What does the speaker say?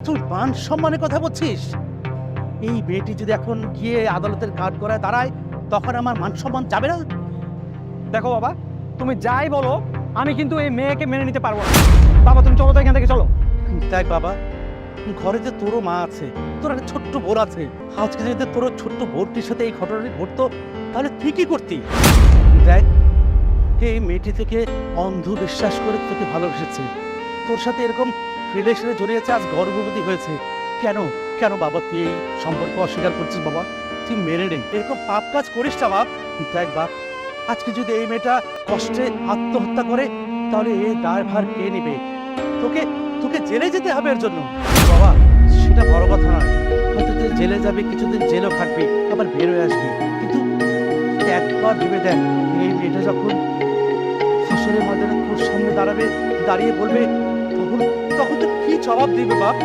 তুই মান সম্মানের কথা বলছিস? এই মেয়েটি যদি এখন গিয়ে আদালতের কাঠগড়ায় দাঁড়ায়, তখন আমার মান সম্মান যাবে না? দেখো বাবা, তুমি যাই বলো, আমি কিন্তু এই মেয়েকে মেনে নিতে পারবো না। বাবা তুমি চলো তো এখান থেকে, চলো। দেখ বাবা, ঘরে যে তোরও মা আছে, তোর একটা ছোট্ট বোন আছে। আজকে যদি তোর ছোট্ট বোনটির সাথে এই ঘটনাটি ঘটতো, তাহলে তুই কি করতি? দেখ, এই মেয়েটি থেকে অন্ধ বিশ্বাস করে তোকে ভালোবেসেছে, তোর সাথে এরকম রিলেশনে জড়িয়েছে, আজ গর্ভবতী হয়েছে। কেন কেন বাবা তুই এই সম্পর্ক অস্বীকার করছিস? বাবা তুই মেনে নে, এরকম পাপ কাজ করিস না বাপ। দেখ বাপ, আজকে যদি এই মেয়েটা কষ্টে আত্মহত্যা করে, তাহলে এই দায়ভার কে নেবে? তোকে তোকে জেলে যেতে হবে এর জন্য। বাবা সেটা বড় কথা নয়, হয়তো তুই জেলে যাবি, কিছুদিন জেলও খাটবি, আবার বের হয়ে আসবি, কিন্তু তুই একবার ভেবে দেখ, এই মেয়েটা যখন হাসরের ময়দানে তোর সামনে দাঁড়াবে, দাঁড়িয়ে বলবে, তখন তখন তো কি জবাব দিবে বাপ?